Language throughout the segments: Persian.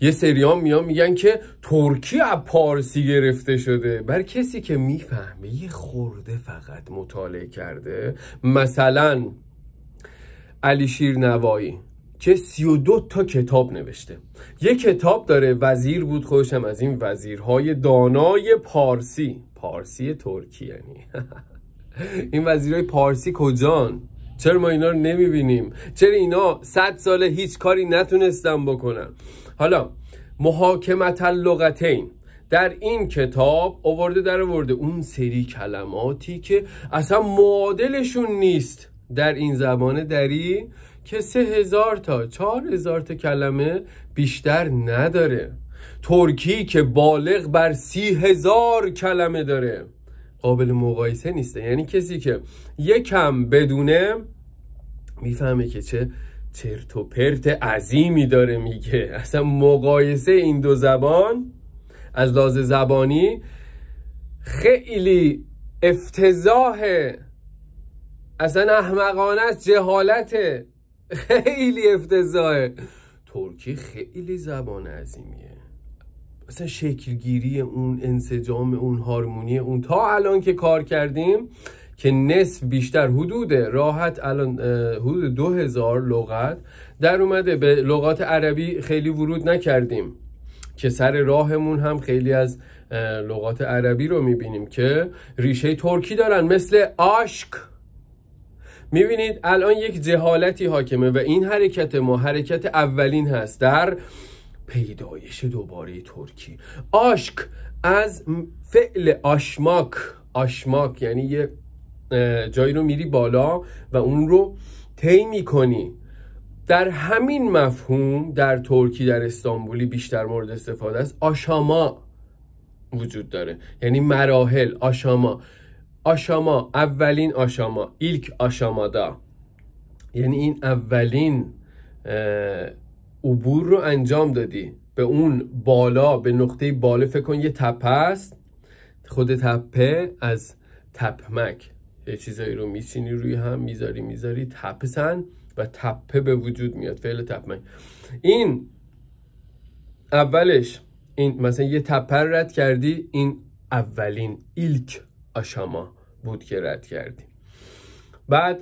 یه سریان میان میگن که ترکی از پارسی گرفته شده. بر کسی که میفهمه، یه خورده فقط مطالعه کرده، مثلا علی شیرنوایی که 32 تا کتاب نوشته. یه کتاب داره، وزیر بود خودشم، از این وزیرهای دانای پارسی ترکی یعنی این وزیرهای پارسی کجان؟ چرا ما اینا رو نمیبینیم؟ چرا اینا 100 ساله هیچ کاری نتونستن بکنن؟ حالا محاکمة اللغتین در این کتاب آورده اون سری کلماتی که اصلا معادلشون نیست در این زبان دری که 3000 تا 4000 تا کلمه بیشتر نداره. ترکی که بالغ بر 30,000 کلمه داره، قابل مقایسه نیسته. یعنی کسی که یکم بدونه میفهمه که چه چرت و پرت عظیمی داره میگه. اصلا مقایسه این دو زبان از لحاظ زبانی خیلی افتضاحه، اصلا احمقانه است، جهالته، خیلی افتضاحه. ترکی خیلی زبان عظیمیه، اصلا شکلگیری اون، انسجام اون، هارمونی اون، تا الان که کار کردیم که نصف بیشتر حدود راحت الان حدود 2000 لغت در اومده. به لغات عربی خیلی ورود نکردیم که سر راهمون هم خیلی از لغات عربی رو میبینیم که ریشه ترکی دارن، مثل آشک. میبینید الان یک جهالتی حاکمه و این حرکت ما حرکت اولین هست در پیدایش دوباره ترکی. آشک از فعل آشماک یعنی یه جایی رو میری بالا و اون رو طی میکنی. در همین مفهوم در ترکی، در استانبولی بیشتر مورد استفاده است. آشاما وجود داره، یعنی مراحل. آشاما اولین آشاما، ایلک آشامادا، یعنی این اولین عبور رو انجام دادی به اون بالا، به نقطه بالا. فکر کن یه تپه است، خود تپه از تپمک یه چیزایی رو میچینی روی هم میذاری تپسن و تپه به وجود میاد، فعل تپمک. این اولش، این مثلا یه تپه رد کردی، این اولین ایلک آشاما بود که رد کردی. بعد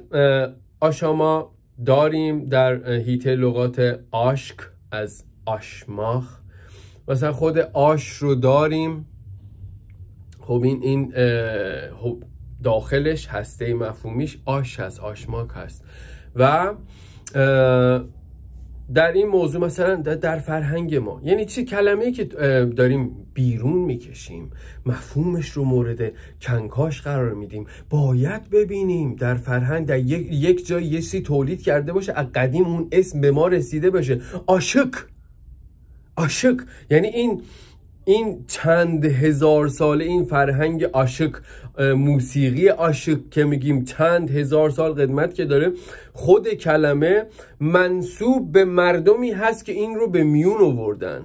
آشاما داریم در حیطه لغات آشک از آشماخ، مثلا خود آش رو داریم. خب این داخلش هسته مفهومیش آش هست، آشماک هست. و در این موضوع مثلا در فرهنگ ما، یعنی چی؟ کلمه‌ای که داریم بیرون میکشیم، مفهومش رو مورد کنکاش قرار میدیم. باید ببینیم در فرهنگ در یک جای یه چیزی تولید کرده باشه، از قدیم اون اسم به ما رسیده باشه. عاشق یعنی این چند هزار ساله، این فرهنگ عاشق، موسیقی عاشق که میگیم چند هزار سال قدمت که داره، خود کلمه منسوب به مردمی هست که این رو به میون آوردن.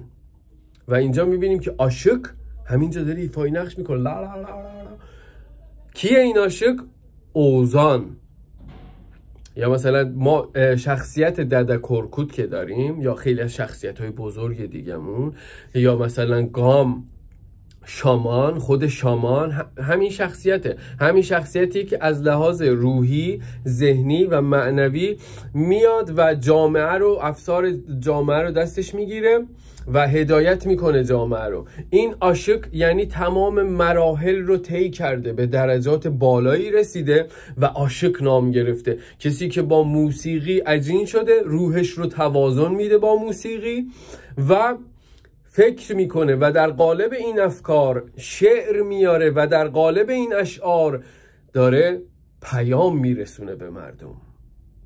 و اینجا میبینیم که عاشق همینجا داره ایفای نقش میکنه. لا لا لا لا. کیه این عاشق؟ اوزان. یا مثلا ما شخصیت دده کرکوت که داریم، یا خیلی از شخصیت های بزرگ دیگمون، یا مثلا گام، شامان، خود شامان همین شخصیتی که از لحاظ روحی، ذهنی و معنوی میاد و جامعه رو، افسار جامعه رو دستش میگیره و هدایت میکنه جامعه رو. این عاشق یعنی تمام مراحل رو طی کرده، به درجات بالایی رسیده و عاشق نام گرفته. کسی که با موسیقی عجین شده، روحش رو توازن میده با موسیقی و فکر میکنه و در قالب این افکار شعر میاره و در قالب این اشعار داره پیام میرسونه به مردم،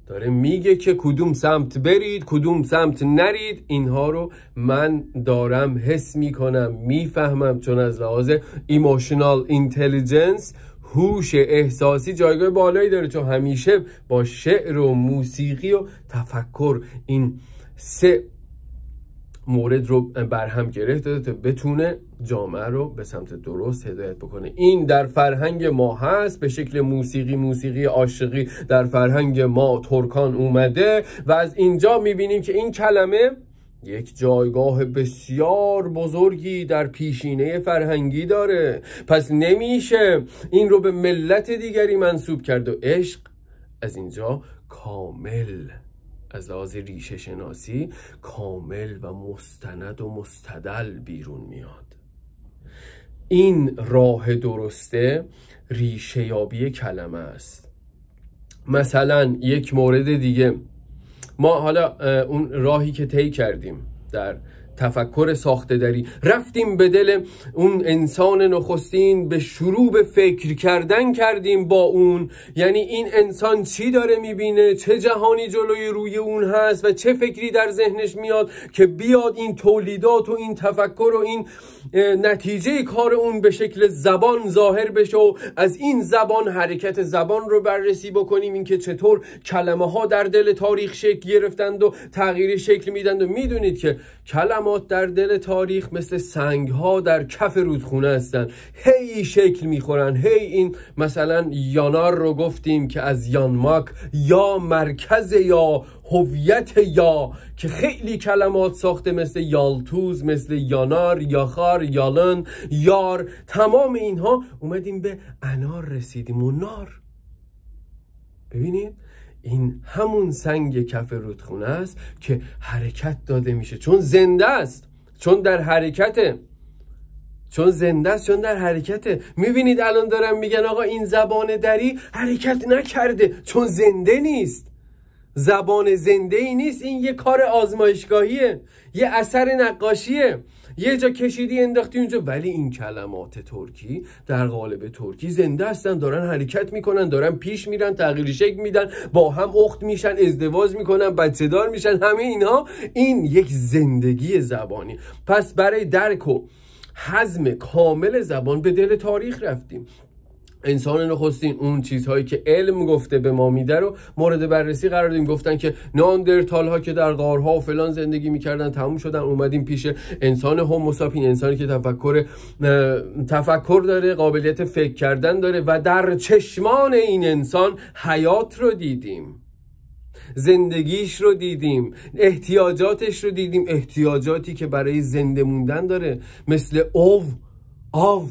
داره میگه که کدوم سمت برید، کدوم سمت نرید. اینها رو من دارم حس میکنم، میفهمم، چون از لحاظ ایموشنال اینتلیجنس، هوش احساسی جایگاه بالایی داره، چون همیشه با شعر و موسیقی و تفکر این سه مورد رو برهم گره داده تا بتونه جامعه رو به سمت درست هدایت بکنه. این در فرهنگ ما هست به شکل موسیقی عاشقی در فرهنگ ما ترکان اومده و از اینجا میبینیم که این کلمه یک جایگاه بسیار بزرگی در پیشینه فرهنگی داره. پس نمیشه این رو به ملت دیگری منسوب کرد و عشق از اینجا کامل، از لحاظ ریشه شناسی کامل و مستند و مستدل بیرون میاد. این راه درسته ریشه یابی کلمه است. مثلا یک مورد دیگه، ما حالا اون راهی که طی کردیم در تفکر ساخته داری، رفتیم به دل اون انسان نخستین، به شروع به فکر کردن کردیم با اون، یعنی این انسان چی داره میبینه، چه جهانی جلوی روی اون هست و چه فکری در ذهنش میاد که بیاد این تولیدات و این تفکر و این نتیجه کار اون به شکل زبان ظاهر بشه و از این زبان حرکت زبان رو بررسی بکنیم، این که چطور کلمه ها در دل تاریخ شکل گرفتند و تغییر شکل میدند. و میدونید که کلمات در دل تاریخ مثل سنگ ها در کف رودخونه هستن، هی شکل میخورن. هی این مثلا یانار رو گفتیم که از یانماک، یا مرکز یا هویت، یا که خیلی کلمات ساخته مثل یالتوز، مثل یانار، یاخار، یالن، یار، تمام اینها اومدیم به انار رسیدیم و نار. ببینید این همون سنگ کف رودخونه است که حرکت داده میشه، چون زنده است، چون در حرکته، چون زنده است، چون در حرکته. میبینید الان دارن میگن آقا این زبان دری حرکت نکرده چون زنده نیست. زبان زنده ای نیست، این یه کار آزمایشگاهیه، یه اثر نقاشیه، یه جا کشیدی انداختی اونجا. ولی این کلمات ترکی در قالب ترکی زنده هستن، دارن حرکت میکنن، دارن پیش میرن، تغییر شکل میدن، با هم اخت میشن، ازدواج میکنن، بچه دار میشن. همه اینها این یک زندگی زبانی. پس برای درک و هضم کامل زبان به دل تاریخ رفتیم. انسان نخستین اون چیزهایی که علم گفته به ما میده رو مورد بررسی قرار دادیم. گفتن که ناندرتال ها که در غارها و فلان زندگی میکردن تموم شدن، اومدیم پیش انسان هوموساپین، انسانی که تفکر داره، قابلیت فکر کردن داره و در چشمان این انسان حیات رو دیدیم، زندگیش رو دیدیم، احتیاجاتش رو دیدیم، احتیاجاتی که برای زنده موندن داره، مثل آو، او.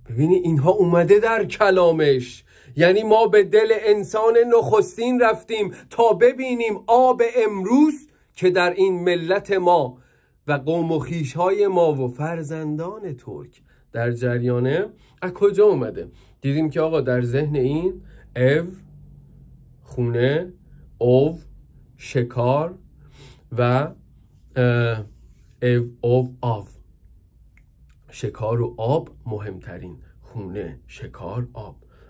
ببینی اینها اومده در کلامش. یعنی ما به دل انسان نخستین رفتیم تا ببینیم آب امروز که در این ملت ما و قوم و خویش‌های ما و فرزندان ترک در جریانه از کجا اومده. دیدیم که آقا در ذهن این خونه، او، شکار و آب. شکار و آب مهمترین، خونه، شکار،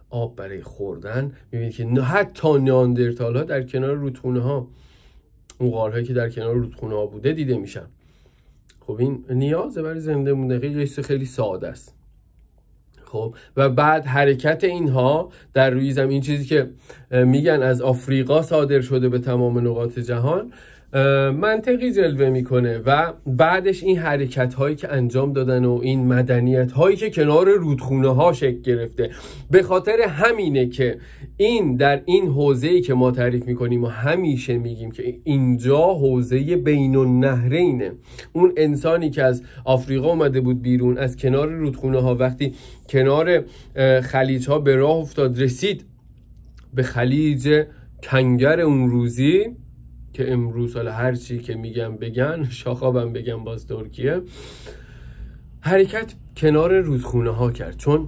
آب برای خوردن. میبینید که حتی نیاندرتال ها در کنار رودخونه ها، اون غارهایی که در کنار رودخونه ها بوده دیده میشن. خب این نیازه برای زنده موندن، خیلی ساده است. خب و بعد حرکت اینها در روی زمین، چیزی که میگن از آفریقا صادر شده به تمام نقاط جهان، منطقی جلوه میکنه. و بعدش این حرکت هایی که انجام دادن و این مدنیت هایی که کنار رودخونه ها شکل گرفته، به خاطر همینه که این در این حوزه‌ای که ما تعریف میکنیم و همیشه میگیم که اینجا حوزه بین النهرینه. اون انسانی که از آفریقا اومده بود بیرون، از کنار رودخونه ها، وقتی کنار خلیج ها به راه افتاد، رسید به خلیج کنگر اون روزی که امروز حالا هر چی که میگم بگن، شاخابم بگم باز ترکیه، حرکت کنار رودخونه ها کرد، چون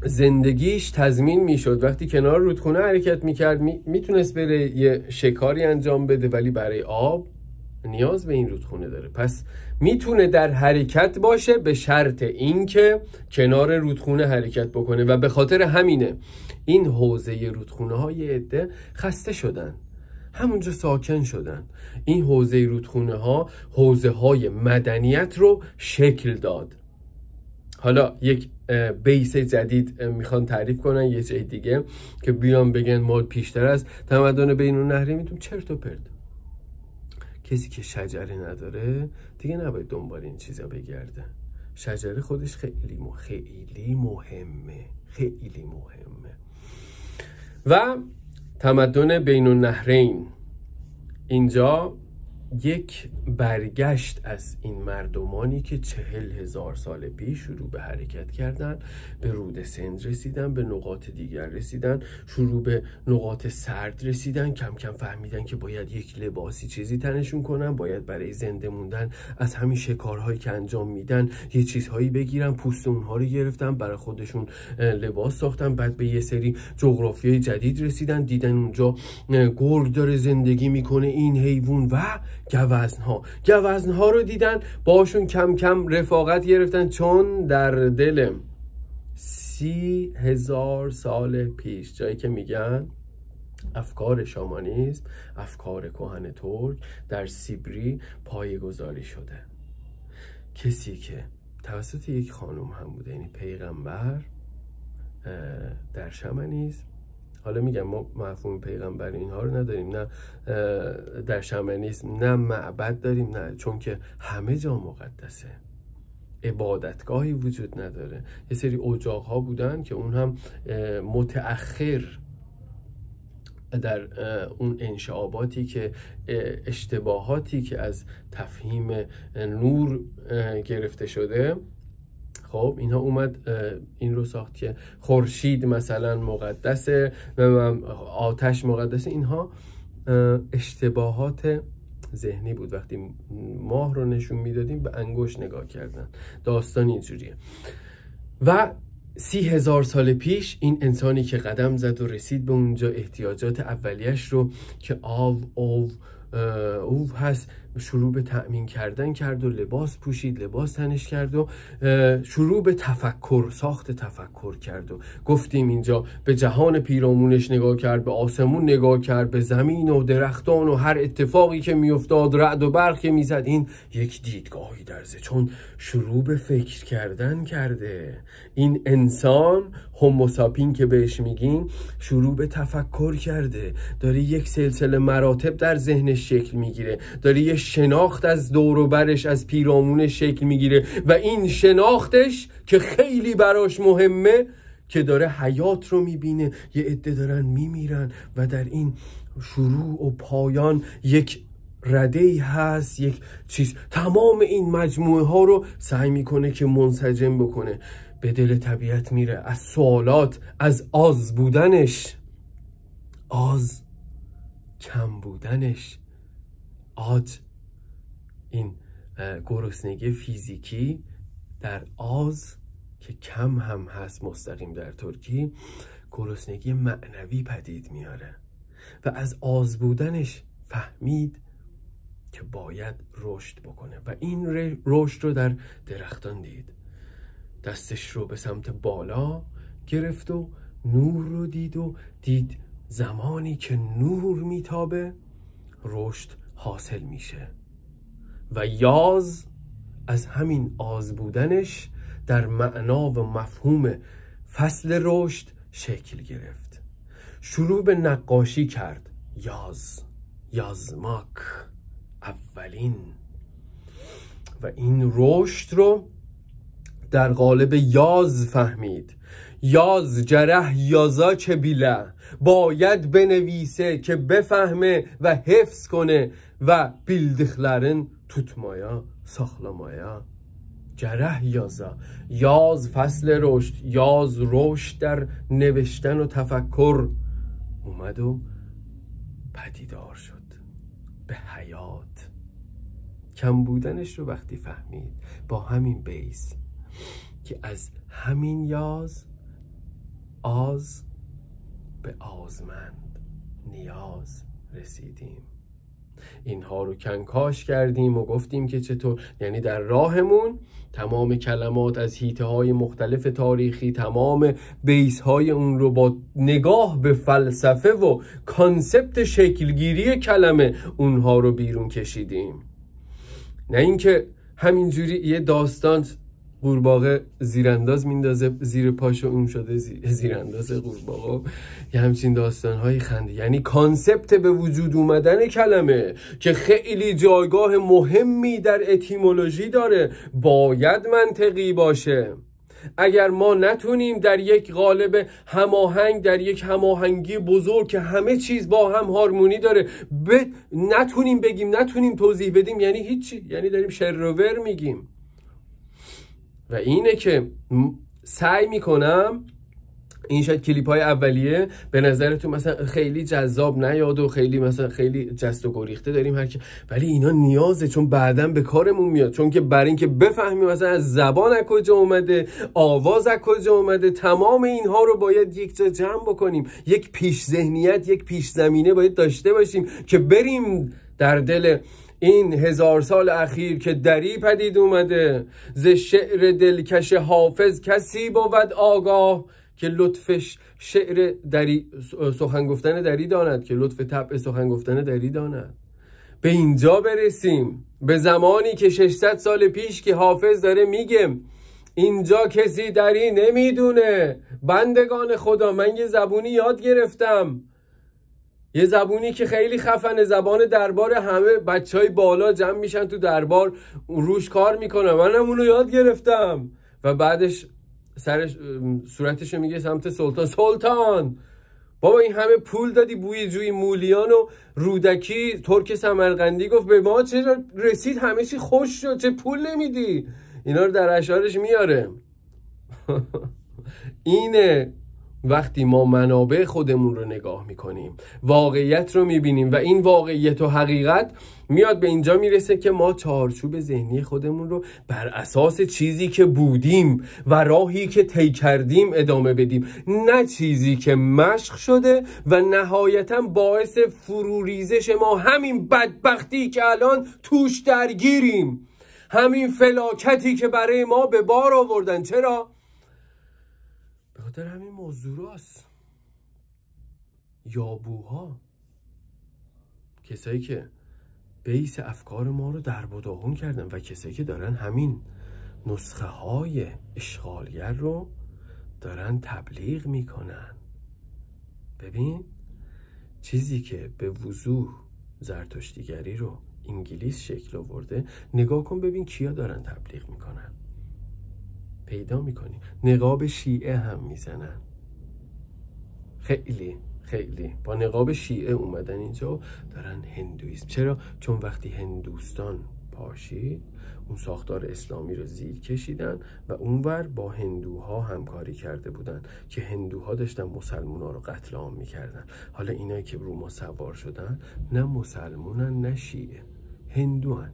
زندگیش تضمین میشد. وقتی کنار رودخونه حرکت میکرد میتونست بره یه شکاری انجام بده، ولی برای آب نیاز به این رودخونه داره. پس میتونه در حرکت باشه به شرط اینکه کنار رودخونه حرکت بکنه. و به خاطر همینه این حوزه رودخونه های عده خسته شدن، همونجا ساکن شدن. این حوزه رودخونه ها حوزه های مدنیت رو شکل داد. حالا یک بیس جدید میخوان تعریف کنن یه جای دیگه که بیان بگن ما پیشتر از تمدن بین النهرین میتونیم. چرت و پرت. کسی که شجره نداره دیگه نباید دنبال این چیزا بگرده. شجره خودش خیلی مهمه. و تمدن بین النهرین اینجا یک برگشت از این مردمانی که 40,000 سال پیش شروع به حرکت کردن، به رود سند رسیدن، به نقاط دیگر رسیدن، شروع به نقاط سرد رسیدن، کم کم فهمیدن که باید یک لباسی چیزی تنشون کنن، باید برای زنده موندن از همین شکارهایی که انجام میدن یه چیزهایی بگیرن، پوست اونها رو گرفتن، برای خودشون لباس ساختن. بعد به یه سری جغرافیای جدید رسیدن، دیدن اونجا گرگ داره زندگی میکنه، این حیوان و گوزنها رو دیدن، باشون کم کم رفاقت گرفتن، چون در دل 30,000 سال پیش، جایی که میگن افکار شامانیسم، افکار کهن ترک در سیبری پایه‌گذاری شده. کسی که توسط یک خانم هم بوده، یعنی پیغمبر در شامانیسم. حالا میگم ما مفهوم پیغمبر اینها رو نداریم، نه در شامانیسم نه معبد داریم، نه، چون که همه جا مقدسه، عبادتگاهی وجود نداره. یه سری اجاق ها بودن که اون هم متأخر در اون انشعاباتی که اشتباهاتی که از تفهیم نور گرفته شده، خب اینها اومد این رو ساخت که خورشید مثلا مقدسه و آتش مقدسه. اینها اشتباهات ذهنی بود. وقتی ماه رو نشون میدادیم به انگشت نگاه کردن. داستان اینجوریه. و 30,000 سال پیش این انسانی که قدم زد و رسید به اونجا، احتیاجات اولیش رو که او هست شروع به تأمین کردن کرد و لباس پوشید، لباس تنش کرد و شروع به تفکر، ساخت تفکر کرد و گفتیم اینجا به جهان پیرامونش نگاه کرد، به آسمون نگاه کرد، به زمین و درختان و هر اتفاقی که میافتاد، رعد و برق که میزد. این یک دیدگاهی درزه، چون شروع به فکر کردن کرده. این انسان هوموساپین که بهش میگیم شروع به تفکر کرده، داره یک سلسله مراتب در ذهنش شکل میگیره، داره یه شناخت از دور و برش، از پیرامونش شکل میگیره و این شناختش که خیلی براش مهمه که داره حیات رو میبینه، یه عده دارن میمیرن و در این شروع و پایان یک رده‌ای هست، یک چیز. تمام این مجموعه ها رو سعی میکنه که منسجم بکنه، به دل طبیعت میره، از سوالات، از آز بودنش، آز کم بودنش، این گرسنگی فیزیکی در آز که کم هم هست مستقیم در ترکی، گرسنگی معنوی پدید میاره و از آز بودنش فهمید که باید رشد بکنه و این رشد رو در درختان دید. دستش رو به سمت بالا گرفت و نور رو دید و دید زمانی که نور میتابه رشد حاصل میشه و یاز از همین آز بودنش در معنا و مفهوم فصل رشد شکل گرفت. شروع به نقاشی کرد. یازماک اولین، و این رشد رو در قالب یاز فهمید. یاز جره یازا چه بیله، باید بنویسه که بفهمه و حفظ کنه و بیلدخلرن توتمایا ساخلامایا. جره یازا، یاز فصل رشد، یاز رشد در نوشتن و تفکر اومد و پدیدار شد به حیات. کم بودنش رو وقتی فهمید با همین بیس که از همین یاز آز به آزمند نیاز رسیدیم. اینها رو کنکاش کردیم و گفتیم که چطور، یعنی در راهمون تمام کلمات از حیطه های مختلف تاریخی، تمام بیس های اون رو با نگاه به فلسفه و کانسپت شکلگیری کلمه اونها رو بیرون کشیدیم. نه اینکه همینجوری یه داستان قورباغه زیرانداز میندازه زیر پاشو اون شده زیرانداز قورباغه، یه همچین داستان‌های خنده. یعنی کانسپت به وجود اومدن کلمه که خیلی جایگاه مهمی در اتیمولوژی داره باید منطقی باشه. اگر ما نتونیم در یک قالب هماهنگ، در یک هماهنگی بزرگ که همه چیز با هم هارمونی داره نتونیم بگیم، نتونیم توضیح بدیم، یعنی هیچی، یعنی داریم شروور میگیم. و اینه که سعی میکنم این شاید کلیپ های اولیه به نظرتون مثلا خیلی جذاب نیاد و خیلی مثلا خیلی جست و گریخته داریم ولی اینا نیازه، چون بعداً به کارمون میاد، چون که برای اینکه بفهمیم مثلا از زبان از کجا اومده، آواز از کجا اومده، تمام اینها رو باید یک جا جمع بکنیم. یک پیش ذهنیت، یک پیش زمینه باید داشته باشیم که بریم در دل این 1000 سال اخیر که دری پدید اومده. ز شعر دلکش حافظ کسی بود آگاه، که لطفش شعر دری سخن گفتن دری داند، که لطف طبع سخن گفتن دری داند. به اینجا برسیم، به زمانی که 600 سال پیش که حافظ داره میگه اینجا کسی دری نمیدونه. بندگان خدا، من یه زبونی یاد گرفتم، یه زبونی که خیلی خفنه، زبان دربار، همه بچهای بالا جمع میشن تو دربار روش کار میکنن، منم اونو یاد گرفتم. و بعدش سرش صورتشو میگه سمت سلطان، سلطان بابا این همه پول دادی، بوی جوی مولیان و رودکی ترک سمرقندی گفت به ما چرا رسید همه چی خوش شد، چه پول نمیدی؟ اینا رو در اشعارش میاره. اینه وقتی ما منابع خودمون رو نگاه میکنیم، واقعیت رو میبینیم و این واقعیت و حقیقت میاد به اینجا میرسه که ما چارچوب ذهنی خودمون رو بر اساس چیزی که بودیم و راهی که طی کردیم ادامه بدیم، نه چیزی که مشق شده و نهایتا باعث فروریزش ما، همین بدبختی که الان توش درگیریم، همین فلاکتی که برای ما به بار آوردن. چرا؟ به خاطر همین موضوعاست. یابوها، کسایی که بیس افکار ما رو درب و داغون کردن و کسایی که دارن همین نسخه های اشغالگر رو دارن تبلیغ میکنن. ببین چیزی که به وضوح زرتشتیگری رو انگلیس شکل آورده، نگاه کن ببین کیا دارن تبلیغ میکنن، پیدا میکنی. نقاب شیعه هم میزنن، خیلی با نقاب شیعه اومدن اینجا دارن هندویسم. چرا؟ چون وقتی هندوستان پاشید اون ساختار اسلامی رو زیر کشیدن و اونور با هندوها همکاری کرده بودن که هندوها داشتن مسلمونا رو قتل عام میکردن. حالا اینایی که رو ما سوار شدن نه مسلمونن نه شیعه، هندوان.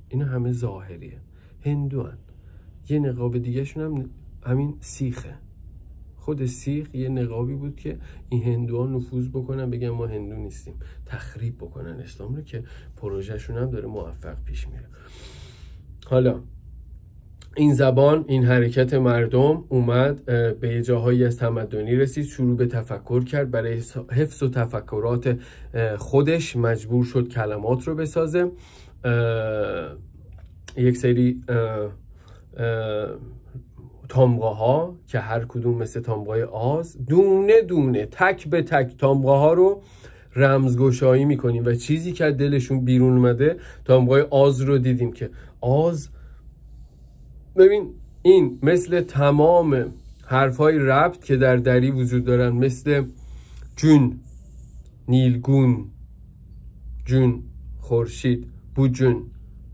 اینا همه ظاهریه، هندوان. یه نقاب دیگه شون هم همین سیخه. خود سیخ یه نقابی بود که این هندوان نفوذ بکنن، بگن ما هندو نیستیم، تخریب بکنن اسلام رو، که پروژهشون هم داره موفق پیش میره. حالا این زبان، این حرکت مردم اومد به یه جاهایی از تمدنی رسید، شروع به تفکر کرد، برای حفظ و تفکرات خودش مجبور شد کلمات رو بسازه. یک سری تامغه ها که هر کدوم مثل تامغه آز، دونه دونه تک به تک تامغه ها رو رمزگشایی میکنیم و چیزی که از دلشون بیرون اومده، تامغه آز رو دیدیم که آز، ببین این مثل تمام حرفای ربط که در دری وجود دارن، مثل جون، نیلگون، جون، خورشید، بوجون،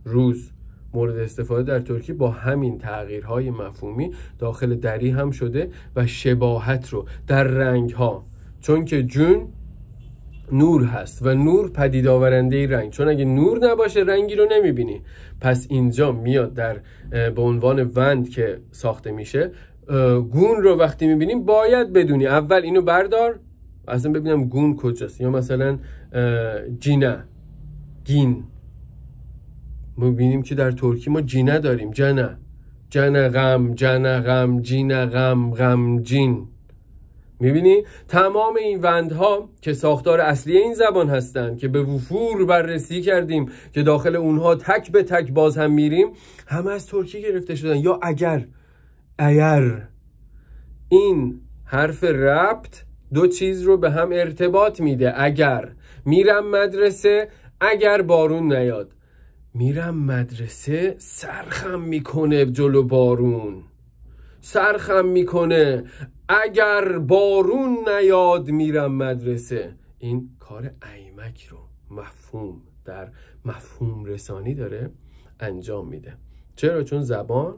روز، مورد استفاده در ترکی با همین تغییرهای مفهومی داخل دری هم شده و شباهت رو در رنگ ها، چون که جون نور هست و نور پدید آورنده رنگ، چون اگه نور نباشه رنگی رو نمیبینی. پس اینجا میاد در به عنوان وند که ساخته میشه، گون رو وقتی میبینیم باید بدونی اول اینو بردار اصلا ببینم گون کجاست. یا مثلا جینه، گین، ما ببینیم که در ترکی ما جینه داریم، جنه، جنه غم، جنه غم، جینه غم، غم جین. میبینی تمام این وندها که ساختار اصلی این زبان هستن که به وفور بررسی کردیم که داخل اونها تک به تک باز هم میریم، همه از ترکی گرفته شدن. یا اگر این حرف ربط دو چیز رو به هم ارتباط میده. اگر میرم مدرسه، اگر بارون نیاد، میرم مدرسه سرخم میکنه جلو بارون. سرخم میکنه، اگر بارون نیاد میرم مدرسه. این کار ایمک رو مفهوم در مفهوم رسانی داره انجام میده. چرا؟ چون زبان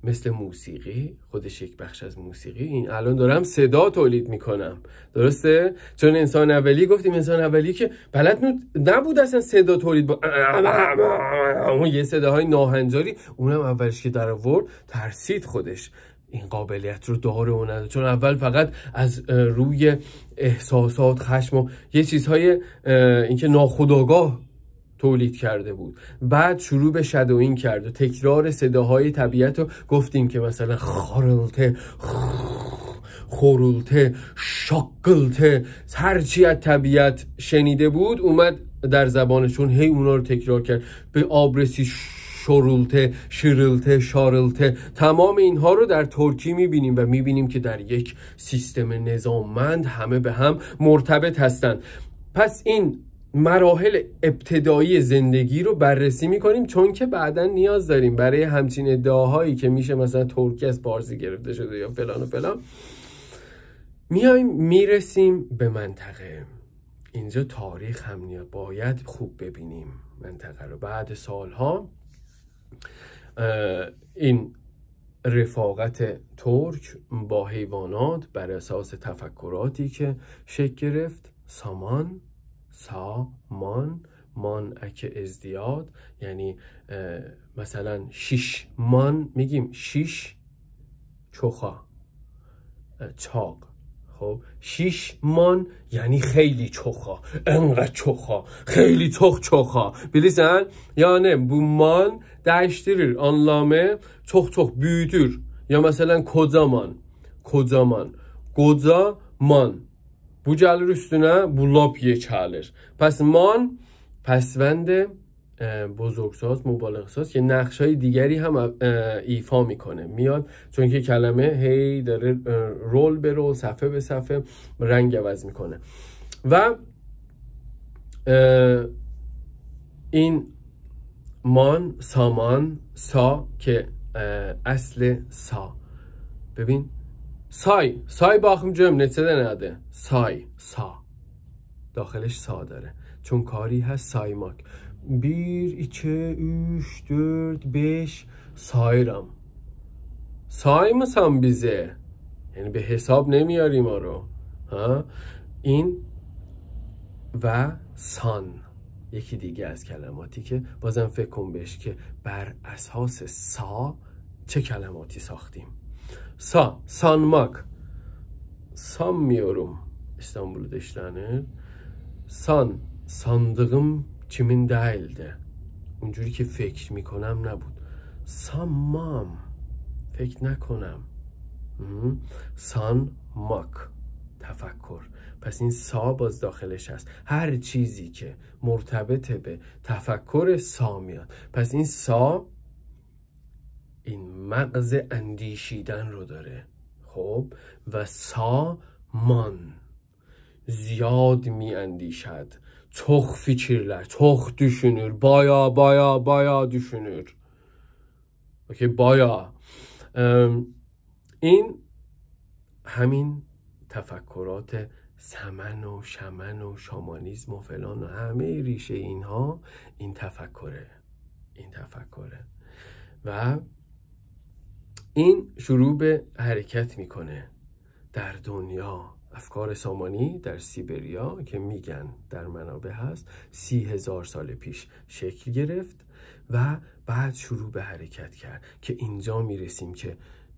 مثل موسیقی، خودش یک بخش از موسیقی. این الان دارم صدا تولید میکنم، درسته؟ چون انسان اولی گفتیم، انسان اولی که بلد نبود اصلا صدا تولید اون یه صداهای ناهنجاری، اونم اولش که در آورد ترسید خودش این قابلیت رو داره و نداره، چون اول فقط از روی احساسات، خشم و یه چیزهای اینکه ناخودآگاه تولید کرده بود. بعد شروع به شادوینگ کرد و تکرار صداهای طبیعت رو گفتیم که مثلا خارلته، خورلته، شاقلته، هرچی از طبیعت شنیده بود اومد در زبانشون، هی اونا رو تکرار کرد. به آبرسی شورلته، شیرلته، شارلته، تمام اینها رو در ترکی میبینیم و میبینیم که در یک سیستم نظاممند همه به هم مرتبط هستند. پس این مراحل ابتدایی زندگی رو بررسی میکنیم، چون که بعدا نیاز داریم برای همچین ادعاهایی که میشه مثلا ترکی از پارسی گرفته شده یا فلان و فلان. میرسیم به منطقه. اینجا تاریخ هم باید خوب ببینیم منطقه رو. بعد سالها این رفاقت ترک با حیوانات بر اساس تفکراتی که شکل گرفت، سامان، سامان، مان اک ازدیاد، یعنی مثلا شیش مان میگیم شیش چوخا چاق، خب 6 مان یعنی خیلی چوخا، انقدر چوخا، خیلی چوخا bilirsən? Yani bu man değiştirir anlamı, çok büyüdür. Ya mesela kocaman, koca man. Bu gelir üstüne bu lapye çalır. Pes man پسوند بزرگساز، مبالغه‌ساز که نقش‌های دیگری هم ایفا میکنه، میاد چون که کلمه هی داره رول به رول، صفحه به صفحه رنگ عوض میکنه. و این مان، سامان، سا که اصل سا، ببین سای باخم جمع نچه نده، سا داخلش سا داره چون کاری هست سایماک. 1 2 3 4 5 sayıram. Saymasan bize. Yani به حساب نمیاری ما رو. ها؟ این و سان یکی دیگه از کلماتی که بازم فکر کن بهش که بر اساس سا چه کلماتی ساختیم. sanmak. Sanmıyorum İstanbul'da işlenir. Sandığım kimin değildi. اونجوری که فکر میکنم نبود. sanmam. فکر نکنم. sanmak. تفکر. پس این سا باز داخلش هست. هر چیزی که مرتبط به تفکر سا میاد. پس این سا این مغز اندیشیدن رو داره. خب و سامان زیاد می اندیشد. Çok fikirler, çok düşünür, baya düşünür. اوکی baya. این همین تفکرات سمن و شمن و شامانیزم و فلان و همه ریشه اینها این تفکره. و این شروع به حرکت میکنه در دنیا. افکار سامانی در سیبریا که میگن در منابع هست 30,000 سال پیش شکل گرفت و بعد شروع به حرکت کرد که اینجا میرسیم که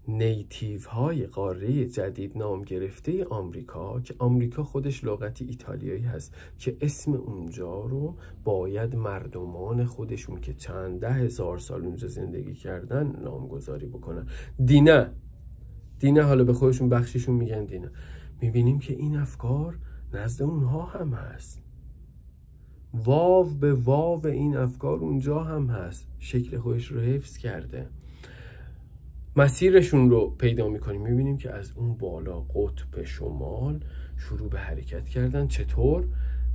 نیتیو های قاره جدید نام گرفته آمریکا، که آمریکا خودش لغتی ایتالیایی هست که اسم اونجا رو باید مردمان خودشون که چند 10,000 سال اونجا زندگی کردن نامگذاری بکنن. دینه حالا به خودشون بخششون میگن دینه. میبینیم که این افکار نزد اونها هم هست. واو به واو این افکار اونجا هم هست. شکل خودش رو حفظ کرده. مسیرشون رو پیدا میکنیم. میبینیم که از اون بالا قطب شمال شروع به حرکت کردن. چطور؟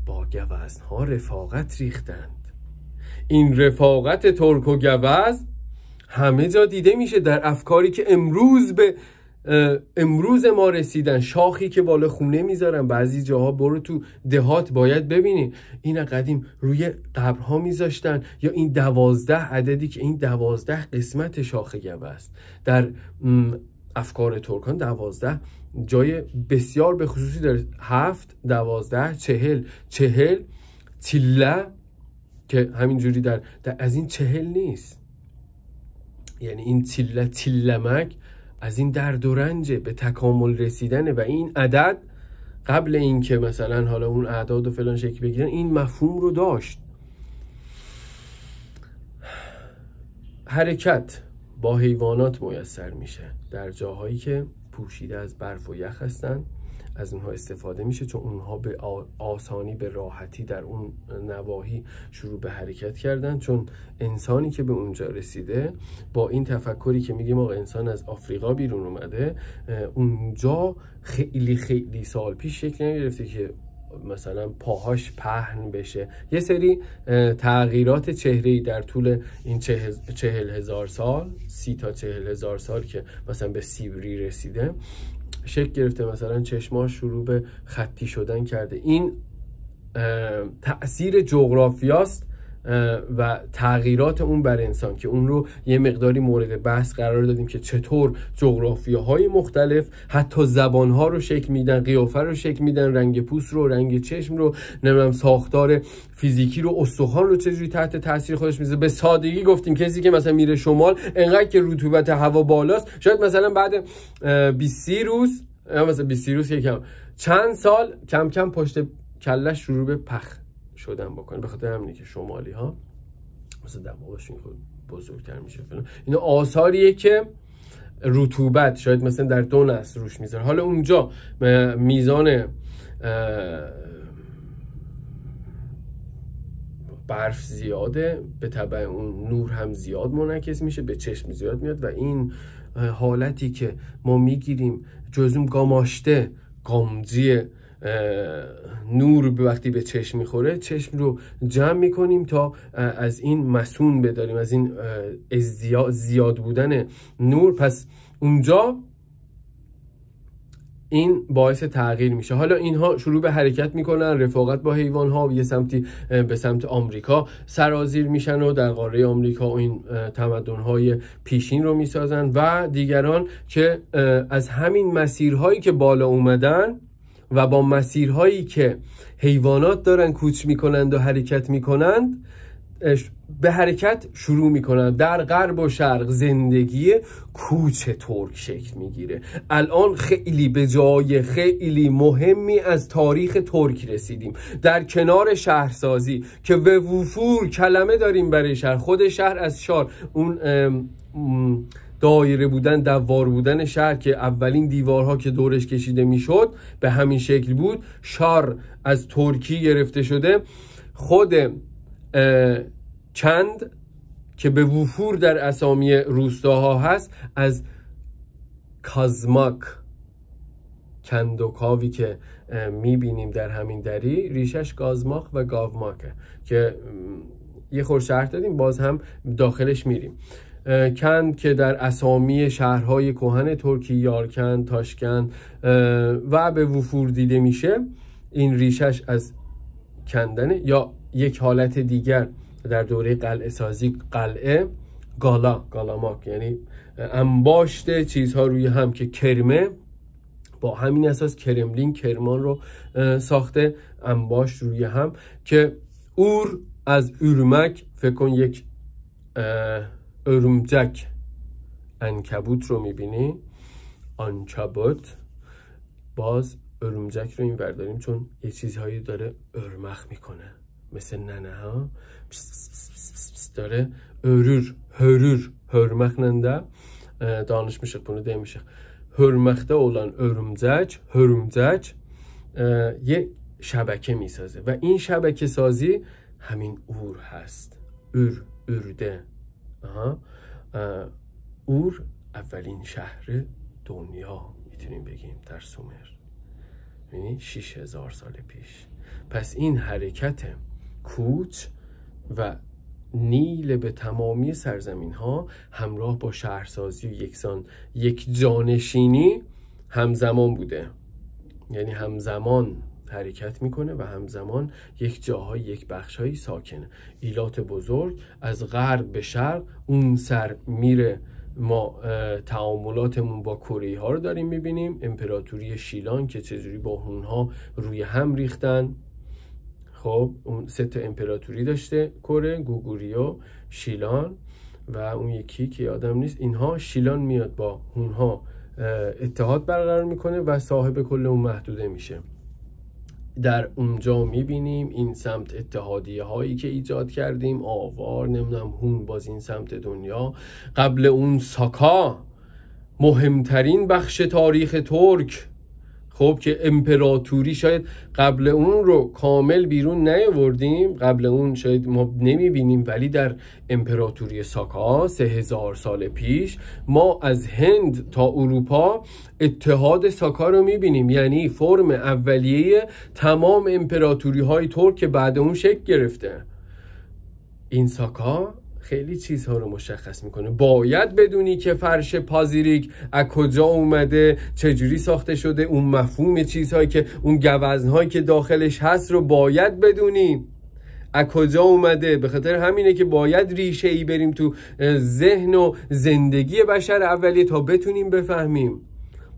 با گوزنها رفاقت ریختند. این رفاقت ترک و گوز همه جا دیده میشه، در افکاری که امروز ما رسیدن، شاخی که بالا خونه میذارن، بعضی جاها برو تو دهات باید ببینی این قدیم روی قبرها میذاشتن، یا این 12 عددی که این 12 قسمت شاخ گوه است. در افکار ترکان 12 جای بسیار به خصوصی داره، 7 12 40 تیله که همینجوری در از این 40 نیست، یعنی این تیلمک از این درد و رنج به تکامل رسیدنه و این عدد قبل این که مثلا حالا اون اعداد و فلان شکل بگیرن این مفهوم رو داشت. حرکت با حیوانات میسر میشه در جاهایی که پوشیده از برف و یخ هستن، از اونها استفاده میشه چون اونها به آسانی به راحتی در اون نواحی شروع به حرکت کردن، چون انسانی که به اونجا رسیده با این تفکری که میگیم آقا انسان از آفریقا بیرون اومده، اونجا خیلی سال پیش شکل نگرفته که مثلا پاهاش پهن بشه. یه سری تغییرات چهره‌ای در طول این 40,000 سال، 30 تا 40,000 سال که مثلا به سیبری رسیده شکل گرفته، مثلا چشماش شروع به خطی شدن کرده. این تأثیر جغرافیاست و تغییرات اون بر انسان که اون رو یه مقداری مورد بحث قرار دادیم که چطور جغرافیاهای مختلف حتی زبانها رو شکل میدن، قیافه رو شکل میدن، رنگ پوست رو، رنگ چشم رو، نمیدونم ساختار فیزیکی رو، استخوان رو چجوری تحت تاثیر خودش میذاره. به سادگی گفتیم کسی که مثلا میره شمال انقدر که رطوبت هوا بالاست، شاید مثلا بعد 20 روز یا مثلا 20 روز که کم چند سال کم کم پشت کلش شروع به پخ شدن بکنه. به خاطر همینه که شمالی ها مثلا دماغشون خود بزرگتر میشه فلان. اینا آثاریه که رطوبت شاید مثلا در 2 نسل روش میذاره. حالا اونجا میزان برف زیاده، به تبع اون نور هم زیاد منعکس میشه، به چشم زیاد میاد و این حالتی که ما میگیریم جزوم گاماشته گامزی نور وقتی به چشم میخوره، چشم رو جمع میکنیم تا از این مسون بداریم، از این زیاد بودن نور. پس اونجا این باعث تغییر میشه. حالا اینها شروع به حرکت میکنن، رفاقت با حیوان ها، یه سمتی به سمت آمریکا سرازیر میشن و در قاره آمریکا این تمدن های پیشین رو میسازن و دیگران که از همین مسیرهایی که بالا اومدن و با مسیرهایی که حیوانات دارن کوچ میکنند و حرکت میکنند به حرکت شروع میکنن. در غرب و شرق زندگی کوچ ترک شکل میگیره. الان خیلی به جای خیلی مهمی از تاریخ ترک رسیدیم، در کنار شهرسازی که به وفور کلمه داریم برای شهر. خود شهر از شار، اون دایره بودن، دوار بودن شهر که اولین دیوارها که دورش کشیده میشد به همین شکل بود. شار از ترکی گرفته شده. خود کند که به وفور در اسامی روستاها هست از کازماک، کند و کاوی که میبینیم در همین دری ریشش گازماک و گاوماکه که یه خور شرح دادیم، باز هم داخلش میریم. کند که در اسامی شهرهای کهن ترکی، یارکند، تاشکند و به وفور دیده میشه، این ریشش از کندنه. یا یک حالت دیگر در دوره قلعه سازی، قلعه گالاماک، یعنی انباشت چیزها روی هم که کرمه، با همین اساس کرملین کرمان رو ساخته، انباشت روی هم. که اور از ارمک، فکر کن یک ارمجک، عنکبوت رو میبینی، آنکبوت، باز ارمجک رو این برداریم چون یه چیزهایی داره ارمخ میکنه، مثل ننه ها dاره hörməklə danışmışıq bunu demişik. Hörməkdə olan hörümcək یک شبکه میسازه و این شبکه سازی همین اور هست. ارده. اور اولین شهر دنیا میتونیم بگیم در سومر، یعنی 6000 سال پیش. پس این حرکت کوچ و نیل به تمامی سرزمین ها همراه با شهرسازی و یک جانشینی همزمان بوده. یعنی همزمان حرکت میکنه و همزمان یک جاهای یک بخشهایی ساکنه. ایلات بزرگ از غرب به شرق اون سر میره. ما تعاملاتمون با کره ها رو داریم میبینیم. امپراتوری شیلان که چجوری با هونها روی هم ریختن. خب اون 3 امپراتوری داشته کره، گوگوریو، شیلان و اون یکی که یادم نیست. اینها شیلان میاد با هونها اتحاد برقرار میکنه و صاحب کل اون محدوده میشه. در اونجا میبینیم این سمت اتحادیه هایی که ایجاد کردیم، آوار، نمیدونم هون، باز این سمت دنیا. قبل اون ساکا، مهمترین بخش تاریخ ترک. خب که امپراتوری شاید قبل اون رو کامل بیرون نیاوردیم، قبل اون شاید ما نمیبینیم، ولی در امپراتوری ساکا 3000 سال پیش ما از هند تا اروپا اتحاد ساکا رو میبینیم. یعنی فرم اولیه تمام امپراتوری های ترک که بعد اون شکل گرفته. این ساکا خیلی چیزها رو مشخص میکنه. باید بدونی که فرش پازیریک از کجا اومده، چجوری ساخته شده، اون مفهوم چیزهایی که اون گوزنهایی که داخلش هست رو باید بدونی از کجا اومده. به خاطر همینه که باید ریشه ای بریم تو ذهن و زندگی بشر اولیه تا بتونیم بفهمیم،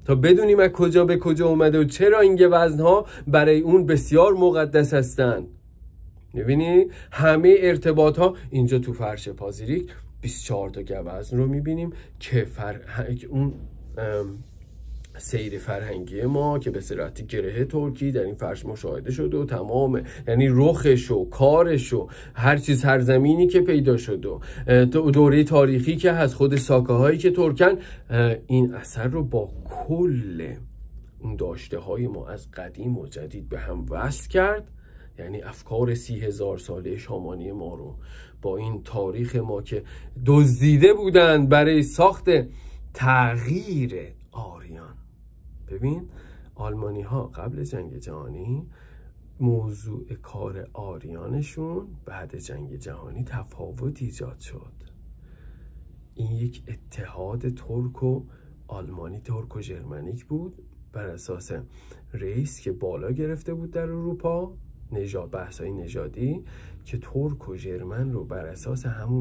تا بدونیم از کجا به کجا اومده و چرا این گوزنها برای اون بسیار مقدس هستند. میبینی همه ارتباط ها اینجا تو فرش پازیریک 24 تا گوزن رو میبینیم که اون سیر فرهنگی ما که به صورت گره ترکی در این فرش مشاهده شده و تمام، یعنی رخش و کارش و هر چیز، هر زمینی که پیدا شده و دوره تاریخی که هست، خود ساکاهایی که ترکن، این اثر رو با کل اون داشته های ما از قدیم و جدید به هم وصل کرد. یعنی افکار 30,000 ساله شامانی ما رو با این تاریخ ما که دزدیده بودند برای ساخت تغییر آریان. ببین آلمانی ها قبل جنگ جهانی موضوع کار آریانشون بعد جنگ جهانی تفاوت ایجاد شد. این یک اتحاد ترک و آلمانی، ترک و ژرمنیک بود بر اساس رئیس که بالا گرفته بود در اروپا، بحثای نژادی که ترک و ژرمن رو بر اساس همون